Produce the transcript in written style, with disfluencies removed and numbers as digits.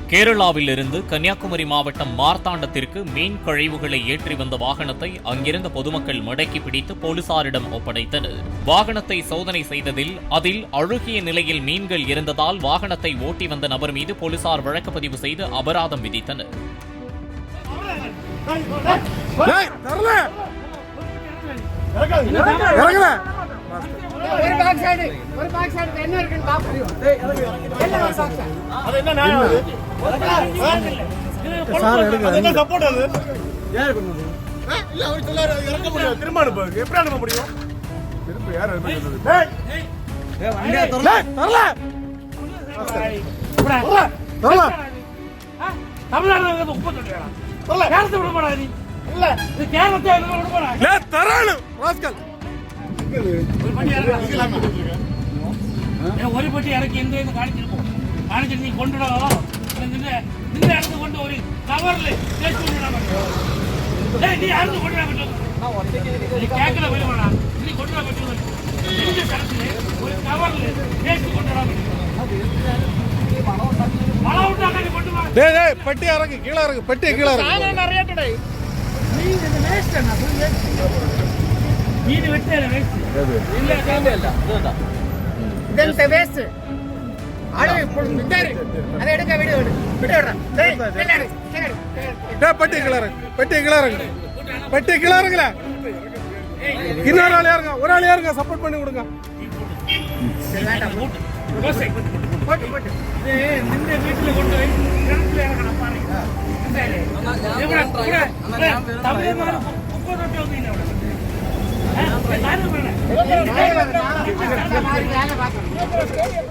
கேரளாவில் இருந்து கன்னியாகுமரி மாவட்டம் மார்த்தாண்டத்திற்கு மீன் கழிவுகளை ஏற்றி வந்த வாகனத்தை அங்கிருந்த பொதுமக்கள் மடக்கி பிடித்து போலீசாரிடம் ஒப்படைத்தனர். வாகனத்தை சோதனை செய்ததில் அதில் அழுகிய நிலையில் மீன்கள் இருந்ததால் வாகனத்தை ஓட்டி வந்த நபர் மீது போலீசார் வழக்கு பதிவு செய்து அபராதம் விதித்தனர். ഒരു പെട്ടി ഇറക്കി എന്തെന്ന് കാണിച്ചിട്ട് നീ കൊണ്ടിടോ നിന്റെ അടുത്ത് കൊണ്ട് ഒരു കവറിൽ കൊണ്ടിടാൻ പറ്റുമോ? നീ അടുത്ത് കൊണ്ടിടാൻ പറ്റുമോ? നീ കേക്കല വരുവാണ് നീ കൊണ്ടിടാൻ പറ്റുമോ? നിന്റെ സ്ഥലത്തിന് ഒരു കവറിൽ കൊണ്ടിടാൻ വളം ഉണ്ടാക്കാൻ കൊണ്ടുപോകാൻ പെട്ടി ഇറങ്ങി കീഴെ പെട്ടി കീഴെ അറിയട്ടെ മീൻ വെട്ടേല വേസ്റ്റ് ഒരാളെ സപ്പോർട്ട് பண்ணி கொடுங்க. നിന്റെ വീട്ടിൽ കൊണ്ടുപോയി തമിഴന്മാർ 30 തൊട്ട്